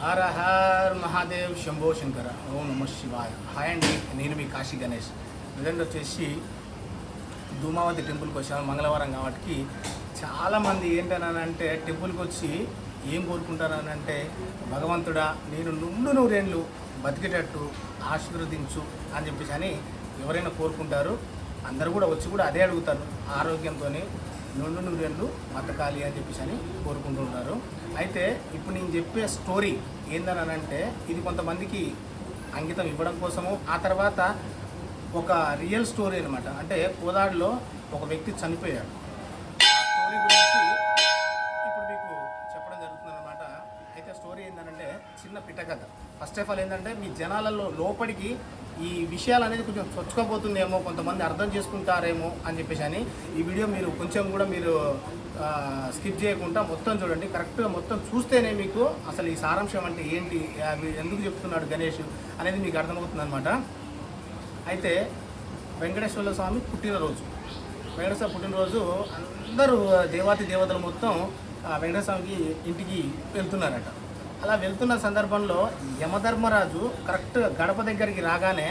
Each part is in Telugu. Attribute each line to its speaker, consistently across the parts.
Speaker 1: హర హర్ మహాదేవ్ శంభో శంకర ఓం నమ శివాయ. హాయ్ అండి, నేను మీ కాశీ గణేష్. ప్రజెంట్ వచ్చేసి ధూమావతి టెంపుల్కి వచ్చాను మంగళవారం కాబట్టి. చాలామంది ఏంటనంటే టెంపుల్కి వచ్చి ఏం కోరుకుంటారనంటే, భగవంతుడా నేను నుండు నూరేళ్ళు బతికేటట్టు ఆశీర్వదించు అని చెప్పేసి అని ఎవరైనా కోరుకుంటారు. అందరూ కూడా వచ్చి కూడా అదే అడుగుతారు, ఆరోగ్యంతో నుండు నూరేళ్ళు బతకాలి అని చెప్పేసి అని కోరుకుంటుంటారు. అయితే ఇప్పుడు నేను చెప్పే స్టోరీ ఏందనంటే, ఇది కొంతమందికి అంకితం ఇవ్వడం కోసము, ఆ తర్వాత ఒక రియల్ స్టోరీ అనమాట. అంటే కోదాడులో ఒక వ్యక్తి చనిపోయాడు. ఆ స్టోరీ గురించి ఇప్పుడు మీకు చెప్పడం జరుగుతుంది అనమాట. అయితే స్టోరీ ఏంటంటే చిన్న పిట్ట కథ. ఫస్ట్ ఆఫ్ ఆల్ ఏంటంటే, మీ జనాలలో లోపలికి ఈ విషయాలు అనేది కొంచెం చొచ్చుకపోతుందేమో, కొంతమంది అర్థం చేసుకుంటారేమో అని చెప్పేసి అని ఈ వీడియో మీరు కొంచెం కూడా మీరు స్కిప్ చేయకుండా మొత్తం చూడండి. కరెక్ట్గా మొత్తం చూస్తేనే మీకు అసలు ఈ సారాంశం అంటే ఏంటి, ఎందుకు చెప్తున్నాడు గణేష్ అనేది మీకు అర్థమవుతుంది అనమాట. అయితే వెంకటేశ్వర స్వామి పుట్టినరోజు, వెంకటేశ్వర పుట్టినరోజు అందరూ దేవాతి దేవతలు మొత్తం వెంకటేశ్వర స్వామికి ఇంటికి వెళ్తున్నారట. అలా వెళ్తున్న సందర్భంలో యమధర్మరాజు కరెక్ట్ గడప దగ్గరికి రాగానే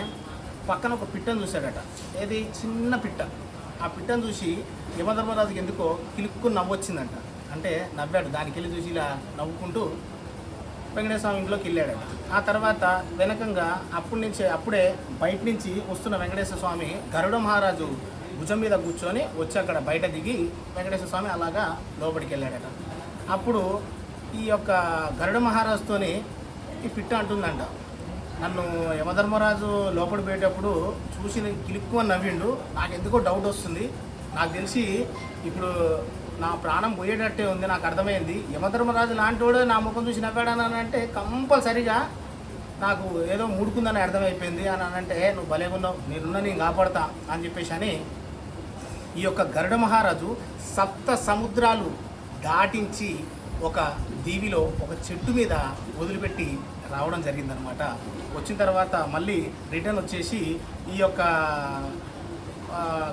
Speaker 1: పక్కన ఒక పిట్టను చూశాడట. ఏది చిన్న పిట్ట. ఆ పిట్టను చూసి యమధర్మరాజుకి ఎందుకో కిలుక్కుని నవ్వొచ్చిందంట. అంటే నవ్వాడు, దానికి వెళ్ళి చూసి ఇలా నవ్వుకుంటూ వెంకటేశ్వర స్వామి ఇంట్లోకి వెళ్ళాడట. ఆ తర్వాత వెనకంగా అప్పుడే బయట నుంచి వస్తున్న వెంకటేశ్వర స్వామి గరుడ మహారాజు భుజం మీద కూర్చొని వచ్చి అక్కడ బయట దిగి వెంకటేశ్వర స్వామి అలాగా లోపలికి వెళ్ళాడట. అప్పుడు ఈ యొక్క గరుడ మహారాజుతోని ఈ పిట్ట అంటుందంట, నన్ను యమధర్మరాజు లోపలి పోయేటప్పుడు చూసి కిలుక్కు అని నవ్విండు, నాకు ఎందుకో డౌట్ వస్తుంది. నాకు తెలిసి ఇప్పుడు నా ప్రాణం పోయేటట్టే ఉంది, నాకు అర్థమైంది. యమధర్మరాజు లాంటి వాడు నా ముఖం చూసి నవ్వాడని అంటే కంపల్సరిగా నాకు ఏదో ముడుకుందని అర్థమైపోయింది అని అంటే, నువ్వు భలేగున్నావు, నేను కాపాడతా అని చెప్పేసి అని ఈ యొక్క గరుడ మహారాజు సప్త సముద్రాలు దాటించి ఒక దీవిలో ఒక చెట్టు మీద వదిలిపెట్టి రావడం జరిగిందనమాట. వచ్చిన తర్వాత మళ్ళీ రిటర్న్ వచ్చేసి ఈ యొక్క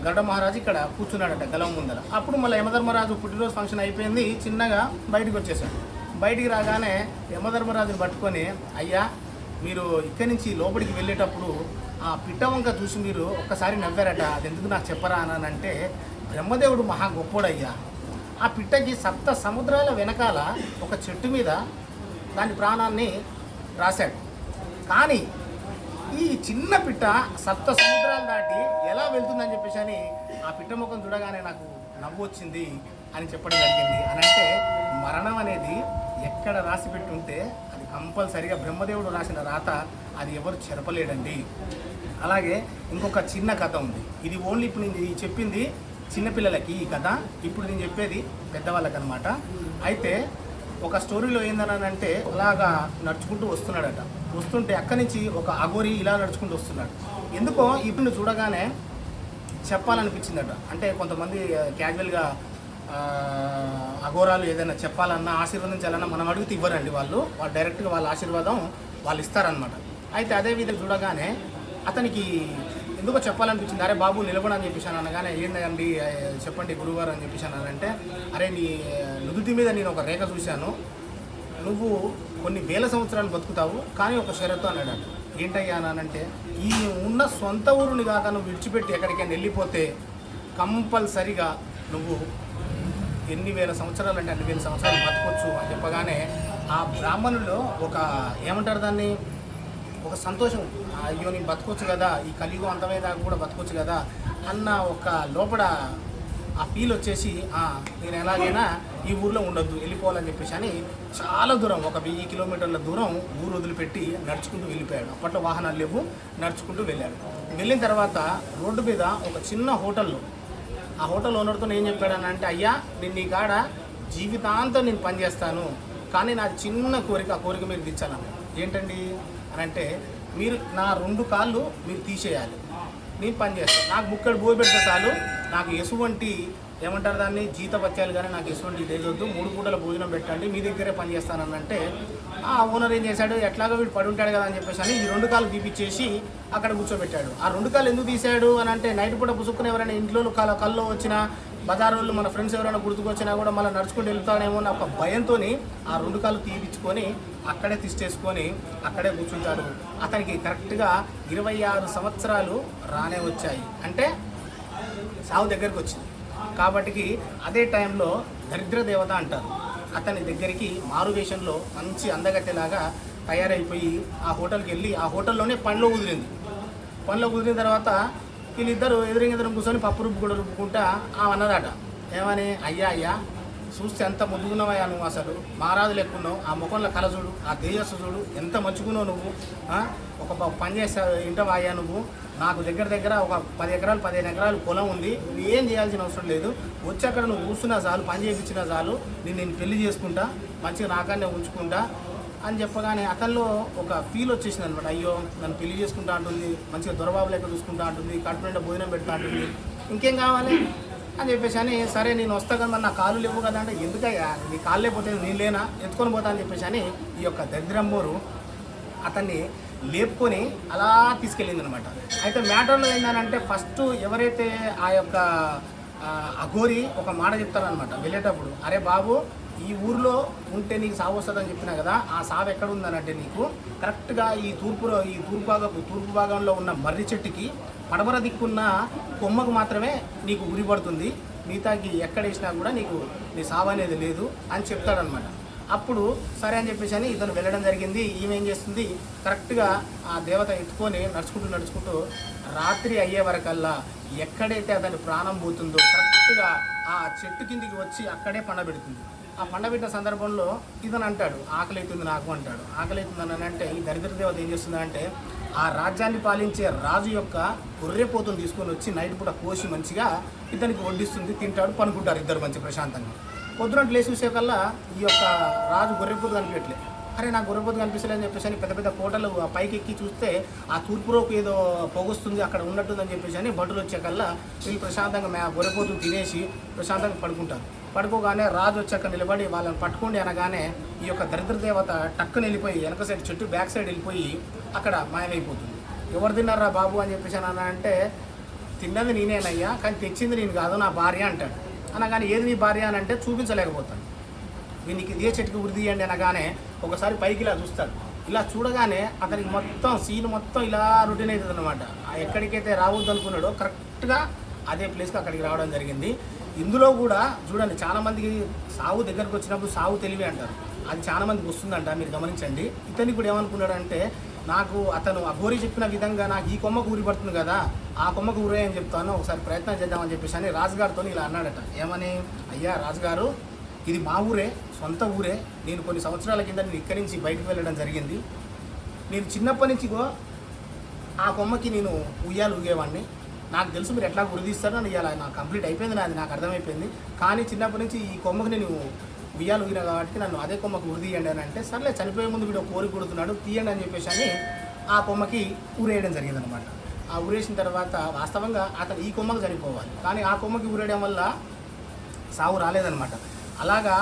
Speaker 1: గరుడ మహారాజు ఇక్కడ కూర్చున్నాడట గలం ముందర. అప్పుడు మళ్ళీ యమధర్మరాజు పుట్టినరోజు ఫంక్షన్ అయిపోయింది, చిన్నగా బయటకు వచ్చేసాడు. బయటికి రాగానే యమధర్మరాజుని పట్టుకొని, అయ్యా మీరు ఇక్కడి నుంచి లోపలికి వెళ్ళేటప్పుడు ఆ పిట్ట వంక చూసి మీరు ఒక్కసారి నవ్వారట, అది ఎందుకు నాకు చెప్పరా అని అంటే, బ్రహ్మదేవుడు మహా గొప్పోడయ్యా, ఆ పిట్టకి సప్త సముద్రాల వెనకాల ఒక చెట్టు మీద దాని ప్రాణాన్ని రాశాడు. కానీ ఈ చిన్న పిట్ట సప్త సముద్రాలు దాటి ఎలా వెళ్తుందని చెప్పేసి అని ఆ పిట్ట ముఖం చూడగానే నాకు నవ్వు వచ్చింది అని చెప్పడం జరిగింది. అని అంటే మరణం అనేది ఎక్కడ రాసి పెట్టి ఉంటే అది కంపల్సరిగా బ్రహ్మదేవుడు రాసిన రాత, అది ఎవరు చెరపలేడండి. అలాగే ఇంకొక చిన్న కథ ఉంది. ఇది ఓన్లీ ఇప్పుడు నేను చెప్పింది చిన్నపిల్లలకి ఈ కథ, ఇప్పుడు నేను చెప్పేది పెద్దవాళ్ళకి అనమాట. అయితే ఒక స్టోరీలో ఏందనంటే, అలాగా నడుచుకుంటూ వస్తున్నాడట. వస్తుంటే అక్కడి నుంచి ఒక అఘోరి ఇలా నడుచుకుంటూ వస్తున్నాడు. ఎందుకో ఇప్పుడు చూడగానే చెప్పాలనిపించిందట. అంటే కొంతమంది క్యాజువల్గా అఘోరాలు ఏదైనా చెప్పాలన్నా ఆశీర్వదించాలన్నా మనం అడిగితే ఇవ్వరండి, వాళ్ళు డైరెక్ట్గా వాళ్ళ ఆశీర్వాదం వాళ్ళు ఇస్తారనమాట. అయితే అదే విధంగా చూడగానే అతనికి ఎందుకో చెప్పాలనిపించింది. అరే బాబు నిలబడని చెప్పేసాను అనగానే, ఏంటండి చెప్పండి గురువారు అని చెప్పేసాను అంటే, అరే నీ నుదుటి మీద నేను ఒక రేఖ చూశాను, నువ్వు కొన్ని వేల సంవత్సరాలు బతుకుతావు, కానీ ఒక షరతు అన్నాడు. ఏంటయ్యా అనంటే, ఈ ఉన్న సొంత ఊరుని కాక నువ్వు విడిచిపెట్టి ఎక్కడికైనా వెళ్ళిపోతే కంపల్సరిగా నువ్వు ఎన్ని వేల సంవత్సరాలు అంటే అన్ని వేల సంవత్సరాలు బతకొచ్చు అని చెప్పగానే ఆ బ్రాహ్మణుల్లో ఒక ఏమంటారు దాన్ని, ఒక సంతోషం, అయ్యో నేను బతకొచ్చు కదా, ఈ కలియుగం అంతమయ్యేదాకా కూడా బతకొచ్చు కదా అన్న ఒక లోపల ఆ ఫీల్ వచ్చేసి, నేను ఎలాగైనా ఈ ఊర్లో ఉండొద్దు, వెళ్ళిపోవాలని చెప్పేసి అని చాలా దూరం, ఒక 1000 కిలోమీటర్ల దూరం ఊరు వదిలిపెట్టి నడుచుకుంటూ వెళ్ళిపోయాడు. అప్పట్లో వాహనాలు లేవు, నడుచుకుంటూ వెళ్ళాడు. వెళ్ళిన తర్వాత రోడ్డు మీద ఒక చిన్న హోటల్లో, ఆ హోటల్ ఓనర్తో ఏం చెప్పాడని అంటే, అయ్యా నేను నీ కాడ జీవితాంతం నేను పనిచేస్తాను, కానీ నా చిన్న కోరిక, ఆ కోరిక మీరు తీర్చాను. ఏంటండి అని అంటే, మీరు నా 2 కాళ్ళు మీరు తీసేయాలి, నేను పని చేస్తాను, నాకు ముక్కడు బోయి పెడితే చాలు, నాకు ఎటువంటి ఏమంటారు దాన్ని జీతపత్యాలు కానీ నాకు ఎటువంటి ఇదేదొద్దు, 3 పూటల భోజనం పెట్టండి, మీ దగ్గరే పని చేస్తానన్నంటే ఆ ఓనర్ ఏం చేశాడు, ఎట్లాగో వీడు పడి ఉంటాడు కదా అని చెప్పేసి అని ఈ 2 కాళ్ళు తీపిచ్చేసి అక్కడ కూర్చోబెట్టాడు. ఆ 2 కాళ్ళు ఎందుకు తీసాడు అని అంటే, నైట్ పూట పుసుక్కుని ఎవరైనా ఇంట్లో కల్లో వచ్చినా బజారులో మన ఫ్రెండ్స్ ఎవరైనా గుర్తుకొచ్చినా కూడా మళ్ళీ నడుచుకుంటూ వెళ్తానేమో అన్న ఒక భయంతో ఆ 2 కాళ్ళు తీపించుకొని అక్కడే తిష్టేసుకొని అక్కడే కూర్చుంటాడు. అతనికి కరెక్ట్గా 26 సంవత్సరాలు రానే వచ్చాయి, అంటే సావు దగ్గరికి వచ్చింది. కాబట్టి అదే టైంలో దరిద్ర దేవత అంటారు. అతని దగ్గరికి మారువేషంలో మంచి అందగట్టెలాగా తయారైపోయి ఆ హోటల్కి వెళ్ళి ఆ హోటల్లోనే పనిలో కుదిరింది. పనిలో కుదిరిన తర్వాత వీళ్ళిద్దరు ఎదురు కూర్చొని పప్పు కూడా రుబ్బుకుంటా అన్నదట, ఏమని, అయ్యా చూస్తే ఎంత ముద్దుగున్నావయ్యా నువ్వు, అసలు మారాదు లెక్కున్నావు, ఆ ముఖంలో కళ చూడు, ఆ తేజస్సు చూడు, ఎంత మంచుకున్నావు నువ్వు, ఒక పని చేస్తావు ఇంటవా అయ్యా నువ్వు, నాకు దగ్గర ఒక 10 ఎకరాలు 15 ఎకరాలు పొలం ఉంది, నువ్వు ఏం చేయాల్సిన అవసరం లేదు, వచ్చి అక్కడ నువ్వు కూర్చున్నా చాలు, పని చేయించినా చాలు, నేను పెళ్లి చేసుకుంటా, మంచిగా నాకన్నే ఉంచుకుంటా అని చెప్పగానే అతనిలో ఒక ఫీల్ వచ్చేసింది అనమాట. అయ్యో నన్ను పెళ్లి చేసుకుంటా అంటుంది, మంచిగా దొరబాబు లెక్క చూసుకుంటా అంటుంది, కడుపు నిండా భోజనం పెడతా అంటుంది, ఇంకేం కావాలి అని చెప్పేసి అని, సరే నేను వస్తా కదా, మరి నా కాళ్ళు లేవు కదా అంటే, ఎందుకయ్యా నీ కాళ్ళు లేకపోతే నేను లేనా, ఎత్తుకొని పోతా అని చెప్పేసి అని ఈ యొక్క దరిద్రమ్మోరు అతన్ని లేపుకొని అలా తీసుకెళ్ళింది అనమాట. అయితే మ్యాటర్లో ఏంటంటే ఫస్ట్ ఎవరైతే ఆ యొక్క అఘోరి ఒక మాట చెప్తారనమాట వెళ్ళేటప్పుడు, అరే బాబు ఈ ఊరిలో ఉంటే నీకు సావు వస్తుందని చెప్పినా కదా, ఆ సావు ఎక్కడ ఉందనంటే నీకు కరెక్ట్గా ఈ తూర్పు భాగంలో ఉన్న మర్రి చెట్టుకి పడమర దిక్కున్న కొమ్మకు మాత్రమే నీకు ఉరి పడుతుంది, మిగతాకి ఎక్కడ వేసినా కూడా నీకు నీ సావు అనేది లేదు అని చెప్తాడనమాట. అప్పుడు సరే అని చెప్పేసి అని ఇతను వెళ్ళడం జరిగింది. ఈమె ఏం చేస్తుంది, కరెక్ట్గా ఆ దేవత ఎత్తుకొని నడుచుకుంటూ రాత్రి అయ్యే వరకల్లా ఎక్కడైతే అతని ప్రాణం పోతుందో కరెక్ట్గా ఆ చెట్టు కిందికి వచ్చి అక్కడే పండబెడుతుంది. ఆ పండబెట్టిన సందర్భంలో ఇతను అంటాడు, ఆకలి అవుతుంది నాకు అంటాడు. ఆకలి అవుతుందని అంటే ఈ దరిద్ర దేవత ఏం చేస్తుందంటే ఆ రాజ్యాన్ని పాలించే రాజు యొక్క గొర్రెపోతును తీసుకొని వచ్చి నైట్ పూట కోసి మంచిగా ఇతనికి వడ్డిస్తుంది, తింటాడు, పనుకుంటారు ఇద్దరు మంచి ప్రశాంతంగా. పొద్దున లేచి చూసేకల్లా ఈ యొక్క రాజు గొర్రెపోతు కనిపించట్లేదు. అరే నాకు గొర్రెపోతు కనిపిస్తలేదని చెప్పేసి అని పెద్ద కోటలు పైకి ఎక్కి చూస్తే ఆ తూర్పులోకి ఏదో పొగొస్తుంది అక్కడ ఉన్నట్టుందని చెప్పేసి అని బట్టలు వచ్చేకల్లా వీళ్ళు ప్రశాంతంగా గొర్రెపోతును తినేసి ప్రశాంతంగా పడుకుంటారు. పడుకోగానే రాజు వచ్చి అక్కడ నిలబడి వాళ్ళని పట్టుకోండి అనగానే ఈ యొక్క దరిద్ర దేవత టక్కుని వెళ్ళిపోయి వెనక సైడ్ చెట్టు బ్యాక్ సైడ్ వెళ్ళిపోయి అక్కడ మాయమైపోతుంది. ఎవరు తిన్నారా బాబు అని చెప్పేసి అని అంటే, తిన్నది నేనేనయ్యా కానీ తెచ్చింది నేను కాదు, నా భార్య అంటాడు. అనగానే ఏది నీ భార్య అని అంటే చూపించలేకపోతాడు. వీనికి ఇదే చెట్టుకి ఉరి తీయండి అనగానే ఒకసారి పైకి ఇలా చూస్తాడు. ఇలా చూడగానే అతనికి మొత్తం సీన్ మొత్తం ఇలా రొటీన్ అవుతుంది అనమాట. ఎక్కడికైతే రావద్దు అనుకున్నాడో కరెక్ట్గా అదే ప్లేస్కి అక్కడికి రావడం జరిగింది. ఇందులో కూడా చూడండి, చాలామందికి సావు దగ్గరకు వచ్చినప్పుడు సావు తెలివి అంటారు, అది చాలామందికి వస్తుందంట, మీరు గమనించండి. ఇతనికి కూడా ఏమనుకున్నాడంటే, నాకు అతను అఘోరి చెప్పిన విధంగా నాకు ఈ కొమ్మకు ఊరి పడుతుంది కదా, ఆ కొమ్మకు ఊరే అని చెప్తాను, ఒకసారి ప్రయత్నం చేద్దామని చెప్పేసి అని రాజుగారితో ఇలా అన్నాడట. ఏమని, అయ్యా రాజుగారు ఇది మా ఊరే, సొంత ఊరే, నేను కొన్ని సంవత్సరాల కింద నేను ఇక్కడి నుంచి బయటకు వెళ్ళడం జరిగింది. నేను చిన్నప్పటి నుంచి ఆ కొమ్మకి నేను ఉయ్యాలు ఊగేవాడిని, నాకు తెలుసు మీరు ఎట్లా గురిదీస్తారో ఇవాళ నాకు కంప్లీట్ అయిపోయింది, నాది నాకు అర్థమైపోయింది. కానీ చిన్నప్పటి నుంచి ఈ కొమ్మకి నేను ఉయ్యాలు ఊగిన కాబట్టి నన్ను అదే కొమ్మకు ఉరిదీయండి అని అంటే, సర్లే చనిపోయే ముందు వీడు కోరి కొడుతున్నాడు తీయండి అని చెప్పేసి అని ఆ కొమ్మకి ఊరేయడం జరిగిందనమాట. ఆ ఊరేసిన తర్వాత వాస్తవంగా అతను ఈ కొమ్మకు చనిపోవాలి, కానీ ఆ కొమ్మకి ఊరేయడం వల్ల సావు రాలేదనమాట. అలాగా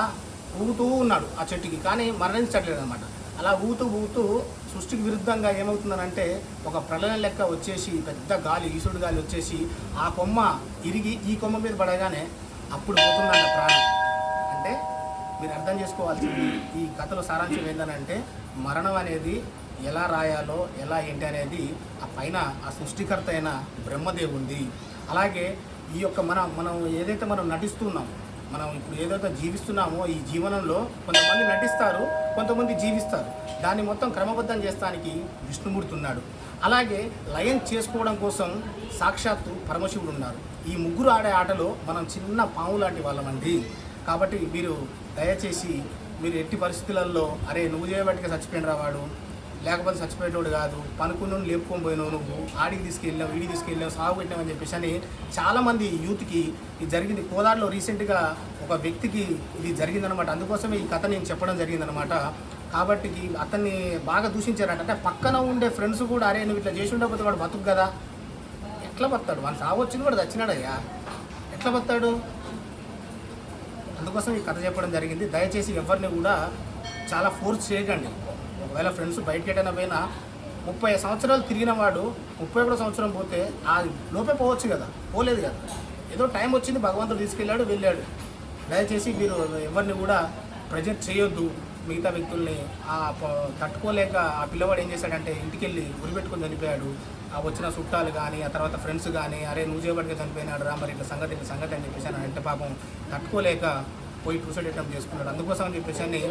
Speaker 1: ఊగుతూ ఉన్నాడు ఆ చెట్టుకి, కానీ మరణించట్లేదు అనమాట. అలా ఊగుతూ సృష్టికి విరుద్ధంగా ఏమవుతుందనంటే ఒక ప్రళయం లెక్క వచ్చేసి పెద్ద గాలి, ఈసుడు గాలి వచ్చేసి ఆ కొమ్మ ఇరిగి ఈ కొమ్మ మీద పడగానే అప్పుడు పోతుందంట ప్రాణం. అంటే మీరు అర్థం చేసుకోవాల్సింది ఈ కథలో సారాంశం ఏంటంటే, మరణం అనేది ఎలా రాయాలో ఎలా ఏంటి అనేది ఆ పైన ఆ సృష్టికర్త అయిన బ్రహ్మదేవుంది. అలాగే ఈ యొక్క మనం ఏదైతే మనం నటిస్తున్నామో, మనం ఇప్పుడు ఏదైతే జీవిస్తున్నామో ఈ జీవనంలో కొంతమంది నటిస్తారు, కొంతమంది జీవిస్తారు. దాన్ని మొత్తం క్రమబద్ధం చేస్తానికి విష్ణుమూర్తి ఉన్నాడు. అలాగే లయం చేసుకోవడం కోసం సాక్షాత్తు పరమశివుడు ఉన్నారు. ఈ ముగ్గురు ఆడే ఆటలో మనం చిన్న పాము లాంటి వాళ్ళమండి. కాబట్టి మీరు దయచేసి మీరు ఎట్టి పరిస్థితులలో, అరే నువ్వు చేయబట్టిగా చచ్చిపోయిన రావాడు, లేకపోతే చచ్చిపోయేటోడు కాదు, పనుకున్న లేపుకొని పోయినావు, నువ్వు ఆడికి తీసుకెళ్ళావు, వీడికి తీసుకెళ్ళావు, సాగు పెట్టామని చెప్పేసి అని చాలామంది యూత్కి ఇది జరిగింది. కోదాడలో రీసెంట్గా ఒక వ్యక్తికి ఇది జరిగిందనమాట. అందుకోసమే ఈ కథ నేను చెప్పడం జరిగిందనమాట. కాబట్టి అతన్ని బాగా దూషించారంట. అంటే పక్కన ఉండే ఫ్రెండ్స్ కూడా, అరే నువ్వు ఇట్లా చేసి ఉండకపోతే వాడు బతుకు కదా, ఎట్లా బతాడు, వాడు సాగు వచ్చింది వాడు చచ్చినాడయ్యా, ఎట్లా బతాడు? అందుకోసం ఈ కథ చెప్పడం జరిగింది. దయచేసి ఎవరిని కూడా చాలా ఫోర్స్ చేయకండి. ఒకవేళ ఫ్రెండ్స్ బయటకి ఎటైనా పోయినా 30 సంవత్సరాలు తిరిగిన వాడు 31వ సంవత్సరం పోతే ఆ లోపే పోవచ్చు కదా, పోలేదు కదా. ఏదో టైం వచ్చింది, భగవంతుడు తీసుకెళ్ళాడు, వెళ్ళాడు. దయచేసి మీరు ఎవరిని కూడా ప్రెజర్ చేయొద్దు. మిగతా వ్యక్తుల్ని తట్టుకోలేక ఆ పిల్లవాడు ఏం చేశాడంటే ఇంటికి వెళ్ళి ఉరిపెట్టుకొని చనిపోయాడు. ఆ వచ్చిన చుట్టాలు కానీ, ఆ తర్వాత ఫ్రెండ్స్ కానీ, అరే నువ్వు చేయబడిగా చనిపోయినాడు రా, మరి ఇట్లా సంగతి అని చెప్పేసి అంటే పాపం తట్టుకోలేక పోయి సూసైడ్ అటెంప్ట్ చేసుకున్నాడు. అందుకోసం అని చెప్పేసి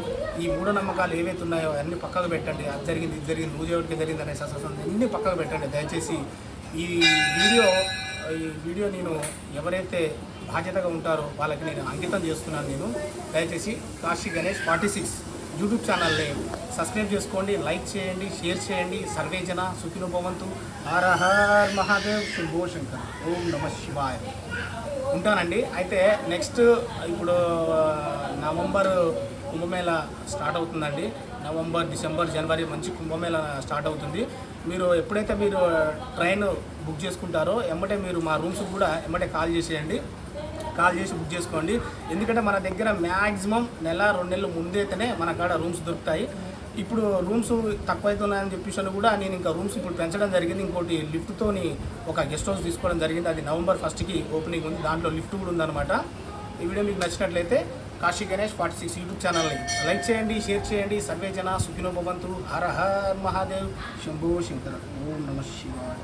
Speaker 1: ఈ మూఢనమ్మకాలు ఏవైతే ఉన్నాయో అన్నీ పక్కకు పెట్టండి. అది జరిగింది, ఇది జరిగింది, నువ్వు చేయబడికి జరిగింది అనే అసలు అన్నీ పక్కకు పెట్టండి. దయచేసి ఈ వీడియో నేను ఎవరైతే బాధ్యతగా ఉంటారో వాళ్ళకి నేను అంకితం చేస్తున్నాను. నేను దయచేసి కాశీ గణేష్ 46 యూట్యూబ్ ఛానల్ని సబ్స్క్రైబ్ చేసుకోండి, లైక్ చేయండి, షేర్ చేయండి. సర్వేజన సుఖినో భవంతు. హర హర్ మహాదేవ్, శంభో శంకర్, ఓం నమ శివాయ. ఉంటానండి. అయితే నెక్స్ట్ ఇప్పుడు నవంబర్ కుంభమేళ స్టార్ట్ అవుతుందండి. నవంబర్, డిసెంబర్, జనవరి మంచి కుంభమేళ స్టార్ట్ అవుతుంది. మీరు ఎప్పుడైతే మీరు ట్రైన్ బుక్ చేసుకుంటారో ఎమ్మటే మీరు మా రూమ్స్కి కూడా ఎమ్మటే కాల్ చేసి బుక్ చేసుకోండి. ఎందుకంటే మన దగ్గర మ్యాక్సిమం నెల 2 నెలలు ముందైతేనే మన కాడ రూమ్స్ దొరుకుతాయి. ఇప్పుడు రూమ్స్ తక్కువైతున్నాయని చెప్పేసి కూడా నేను ఇంకా రూమ్స్ ఇప్పుడు పెంచడం జరిగింది. ఇంకోటి లిఫ్ట్తోని ఒక గెస్ట్ హౌస్ తీసుకోవడం జరిగింది. అది నవంబర్ 1కి ఓపెనింగ్ ఉంది. దాంట్లో లిఫ్ట్ కూడా ఉందన్నమాట. ఈ వీడియో మీకు నచ్చినట్లయితే కాశీ గణేష్ 46 యూట్యూబ్ ఛానల్ని లైక్ చేయండి, షేర్ చేయండి. సర్వేజన సుఖినో భవంతు. హర హర్ మహాదేవ్, శంభో శంకర, ఓం నమ శివాయ.